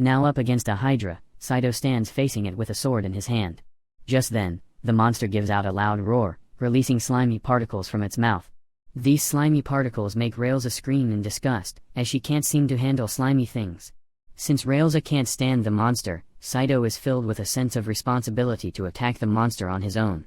Now up against a hydra, Saito stands facing it with a sword in his hand. Just then, the monster gives out a loud roar, releasing slimy particles from its mouth. These slimy particles make Railza scream in disgust, as she can't seem to handle slimy things. Since Railza can't stand the monster, Saito is filled with a sense of responsibility to attack the monster on his own.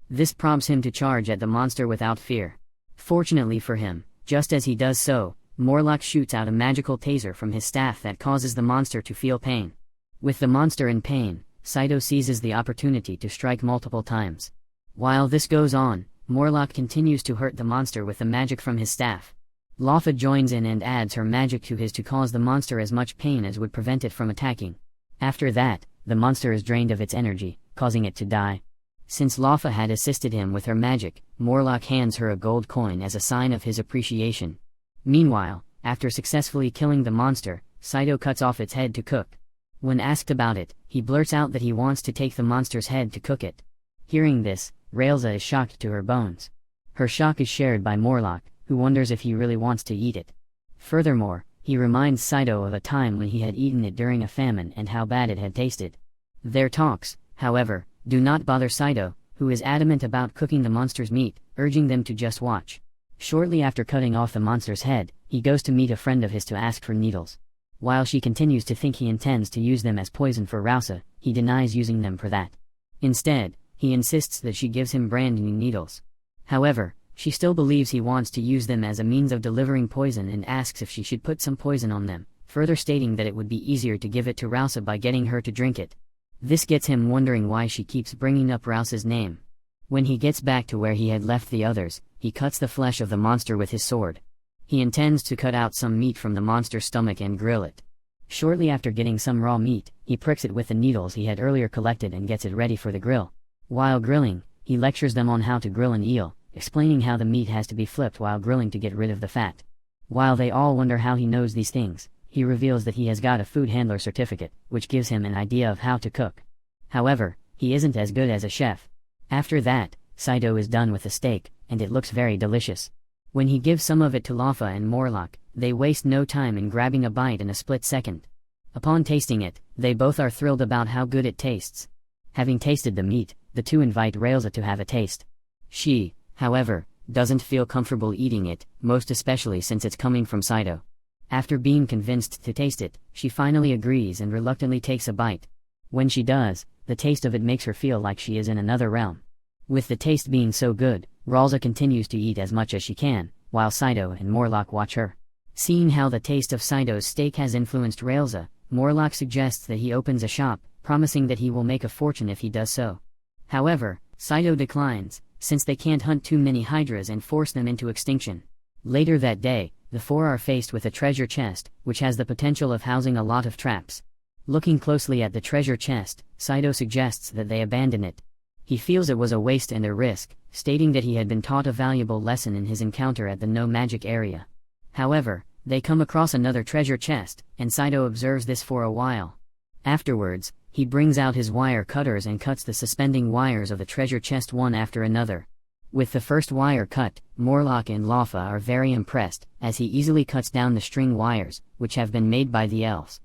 This prompts him to charge at the monster without fear. Fortunately for him, just as he does so, Morlock shoots out a magical taser from his staff that causes the monster to feel pain. With the monster in pain, Saito seizes the opportunity to strike multiple times. While this goes on, Morlock continues to hurt the monster with the magic from his staff. Laufey joins in and adds her magic to his to cause the monster as much pain as would prevent it from attacking. After that, the monster is drained of its energy, causing it to die. Since Laufey had assisted him with her magic, Morlock hands her a gold coin as a sign of his appreciation. Meanwhile, after successfully killing the monster, Saito cuts off its head to cook. When asked about it, he blurts out that he wants to take the monster's head to cook it. Hearing this, Railza is shocked to her bones. Her shock is shared by Morlock, who wonders if he really wants to eat it. Furthermore, he reminds Saito of a time when he had eaten it during a famine and how bad it had tasted. Their talks, however, do not bother Saito, who is adamant about cooking the monster's meat, urging them to just watch. Shortly after cutting off the monster's head, he goes to meet a friend of his to ask for needles. While she continues to think he intends to use them as poison for Railza, he denies using them for that. Instead, he insists that she gives him brand new needles. However, she still believes he wants to use them as a means of delivering poison and asks if she should put some poison on them, further stating that it would be easier to give it to Railza by getting her to drink it. This gets him wondering why she keeps bringing up Railza's name. When he gets back to where he had left the others, he cuts the flesh of the monster with his sword. He intends to cut out some meat from the monster's stomach and grill it. Shortly after getting some raw meat, he pricks it with the needles he had earlier collected and gets it ready for the grill. While grilling, he lectures them on how to grill an eel, explaining how the meat has to be flipped while grilling to get rid of the fat. While they all wonder how he knows these things, he reveals that he has got a food handler certificate, which gives him an idea of how to cook. However, he isn't as good as a chef. After that, Saito is done with the steak, and it looks very delicious. When he gives some of it to Laufey and Morlock, they waste no time in grabbing a bite in a split second. Upon tasting it, they both are thrilled about how good it tastes. Having tasted the meat, the two invite Railza to have a taste. She, however, doesn't feel comfortable eating it, most especially since it's coming from Saito. After being convinced to taste it, she finally agrees and reluctantly takes a bite. When she does, the taste of it makes her feel like she is in another realm. With the taste being so good, Railza continues to eat as much as she can, while Saito and Morlock watch her. Seeing how the taste of Saito's steak has influenced Railza, Morlock suggests that he opens a shop, promising that he will make a fortune if he does so. However, Saito declines, since they can't hunt too many hydras and force them into extinction. Later that day, the four are faced with a treasure chest, which has the potential of housing a lot of traps. Looking closely at the treasure chest, Saito suggests that they abandon it. He feels it was a waste and a risk, stating that he had been taught a valuable lesson in his encounter at the no magic area. However, they come across another treasure chest, and Saito observes this for a while. Afterwards, he brings out his wire cutters and cuts the suspending wires of the treasure chest one after another. With the first wire cut, Morlock and Laufey are very impressed, as he easily cuts down the string wires, which have been made by the elves.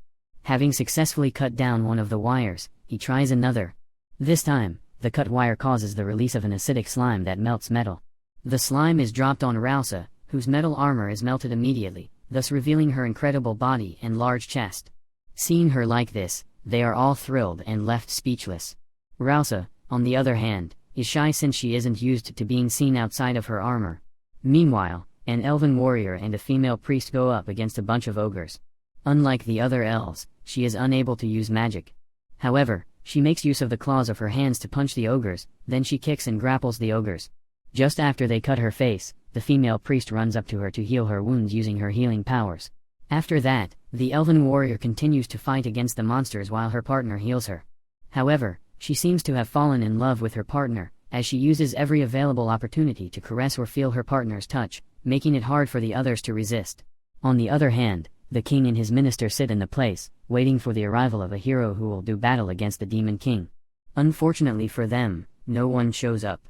Having successfully cut down one of the wires, he tries another. This time, the cut wire causes the release of an acidic slime that melts metal. The slime is dropped on Railza, whose metal armor is melted immediately, thus revealing her incredible body and large chest. Seeing her like this, they are all thrilled and left speechless. Railza, on the other hand, is shy since she isn't used to being seen outside of her armor. Meanwhile, an elven warrior and a female priest go up against a bunch of ogres. Unlike the other elves, she is unable to use magic. However, she makes use of the claws of her hands to punch the ogres, then she kicks and grapples the ogres. Just after they cut her face, the female priest runs up to her to heal her wounds using her healing powers. After that, the elven warrior continues to fight against the monsters while her partner heals her. However, she seems to have fallen in love with her partner, as she uses every available opportunity to caress or feel her partner's touch, making it hard for the others to resist. On the other hand, the king and his minister sit in the place, waiting for the arrival of a hero who will do battle against the Demon King. Unfortunately for them, no one shows up.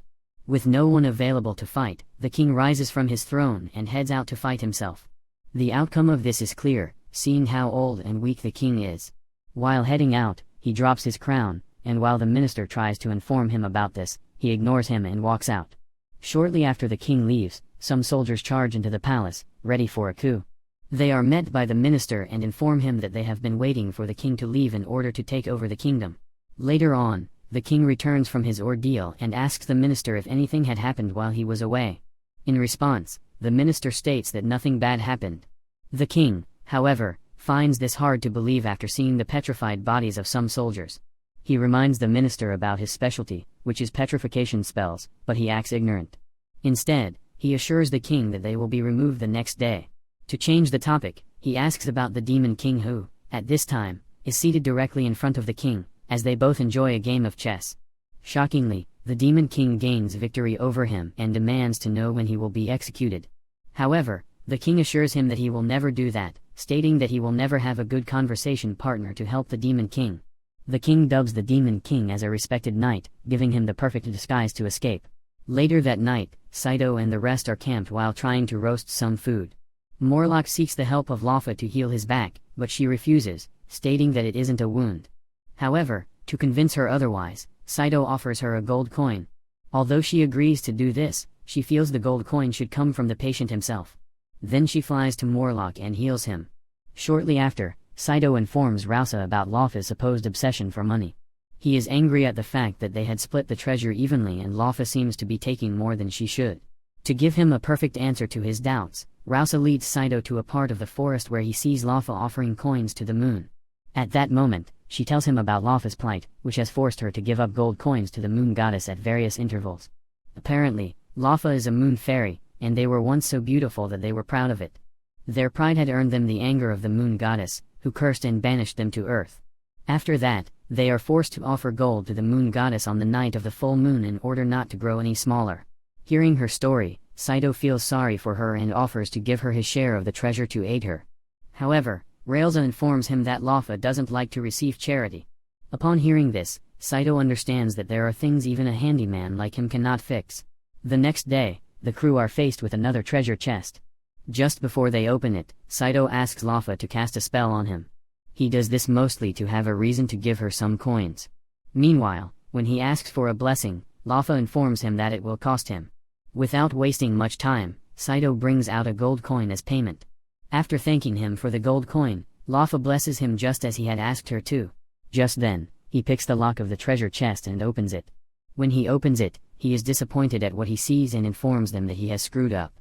With no one available to fight, the king rises from his throne and heads out to fight himself. The outcome of this is clear, seeing how old and weak the king is. While heading out, he drops his crown, and while the minister tries to inform him about this, he ignores him and walks out. Shortly after the king leaves, some soldiers charge into the palace, ready for a coup. They are met by the minister and inform him that they have been waiting for the king to leave in order to take over the kingdom. Later on, the king returns from his ordeal and asks the minister if anything had happened while he was away. In response, the minister states that nothing bad happened. The king, however, finds this hard to believe after seeing the petrified bodies of some soldiers. He reminds the minister about his specialty, which is petrification spells, but he acts ignorant. Instead, he assures the king that they will be removed the next day. To change the topic, he asks about the demon king who, at this time, is seated directly in front of the king, as they both enjoy a game of chess. Shockingly, the demon king gains victory over him and demands to know when he will be executed. However, the king assures him that he will never do that, stating that he will never have a good conversation partner to help the demon king. The king dubs the demon king as a respected knight, giving him the perfect disguise to escape. Later that night, Saito and the rest are camped while trying to roast some food. Morlock seeks the help of Lafa to heal his back, but she refuses, stating that it isn't a wound. However, to convince her otherwise, Saito offers her a gold coin. Although she agrees to do this, she feels the gold coin should come from the patient himself. Then she flies to Morlock and heals him. Shortly after, Saito informs Rausa about Lafa's supposed obsession for money. He is angry at the fact that they had split the treasure evenly and Lafa seems to be taking more than she should. To give him a perfect answer to his doubts, Rausa leads Saito to a part of the forest where he sees Lafa offering coins to the moon. At that moment, she tells him about Lafa's plight, which has forced her to give up gold coins to the moon goddess at various intervals. Apparently, Lafa is a moon fairy, and they were once so beautiful that they were proud of it. Their pride had earned them the anger of the moon goddess, who cursed and banished them to earth. After that, they are forced to offer gold to the moon goddess on the night of the full moon in order not to grow any smaller. Hearing her story, Saito feels sorry for her and offers to give her his share of the treasure to aid her. However, Railza informs him that Lafa doesn't like to receive charity. Upon hearing this, Saito understands that there are things even a handyman like him cannot fix. The next day, the crew are faced with another treasure chest. Just before they open it, Saito asks Lafa to cast a spell on him. He does this mostly to have a reason to give her some coins. Meanwhile, when he asks for a blessing, Lafa informs him that it will cost him. Without wasting much time, Saito brings out a gold coin as payment. After thanking him for the gold coin, Lafa blesses him just as he had asked her to. Just then, he picks the lock of the treasure chest and opens it. When he opens it, he is disappointed at what he sees and informs them that he has screwed up.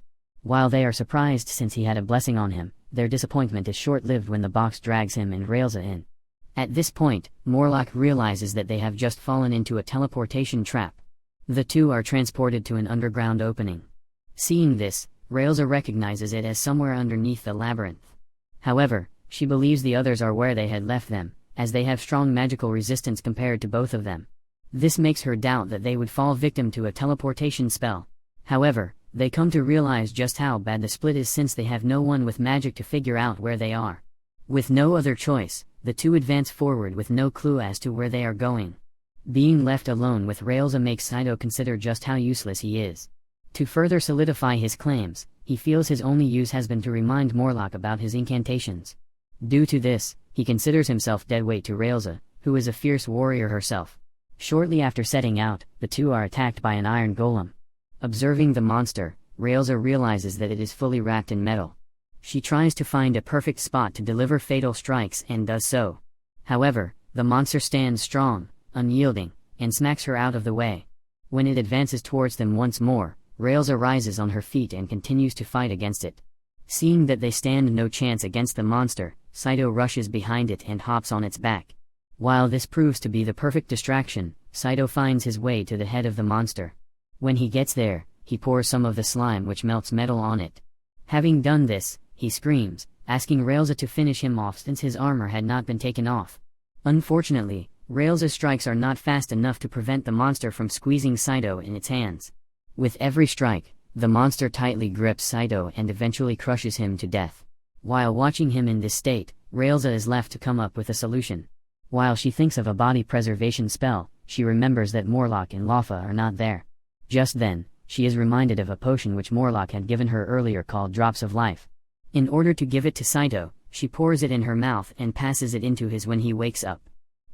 While they are surprised since he had a blessing on him, their disappointment is short-lived when the box drags him and Railza in. At this point, Morlock realizes that they have just fallen into a teleportation trap. The two are transported to an underground opening. Seeing this, Railza recognizes it as somewhere underneath the labyrinth. However, she believes the others are where they had left them, as they have strong magical resistance compared to both of them. This makes her doubt that they would fall victim to a teleportation spell. However, they come to realize just how bad the split is since they have no one with magic to figure out where they are. With no other choice, the two advance forward with no clue as to where they are going. Being left alone with Railza makes Saito consider just how useless he is. To further solidify his claims, he feels his only use has been to remind Morlock about his incantations. Due to this, he considers himself deadweight to Railza, who is a fierce warrior herself. Shortly after setting out, the two are attacked by an iron golem. Observing the monster, Railza realizes that it is fully wrapped in metal. She tries to find a perfect spot to deliver fatal strikes and does so. However, the monster stands strong, unyielding, and smacks her out of the way. When it advances towards them once more, Railza rises on her feet and continues to fight against it. Seeing that they stand no chance against the monster, Saito rushes behind it and hops on its back. While this proves to be the perfect distraction, Saito finds his way to the head of the monster. When he gets there, he pours some of the slime which melts metal on it. Having done this, he screams, asking Railza to finish him off since his armor had not been taken off. Unfortunately, Railza's strikes are not fast enough to prevent the monster from squeezing Saito in its hands. With every strike, the monster tightly grips Saito and eventually crushes him to death. While watching him in this state, Railza is left to come up with a solution. While she thinks of a body preservation spell, she remembers that Morlock and Lafa are not there. Just then, she is reminded of a potion which Morlock had given her earlier called Drops of Life. In order to give it to Saito, She pours it in her mouth and passes it into his when he wakes up.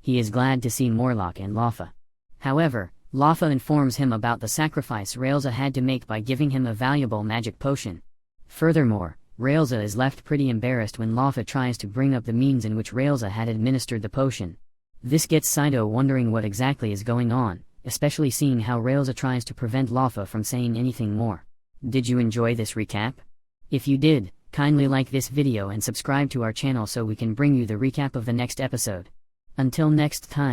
He is glad to see Morlock and Lafa. However, Lafa informs him about the sacrifice Railza had to make by giving him a valuable magic potion. Furthermore, Railza is left pretty embarrassed when Lafa tries to bring up the means in which Railza had administered the potion. This gets Saito wondering what exactly is going on, especially seeing how Railza tries to prevent Lafa from saying anything more. Did you enjoy this recap? If you did, kindly like this video and subscribe to our channel so we can bring you the recap of the next episode. Until next time.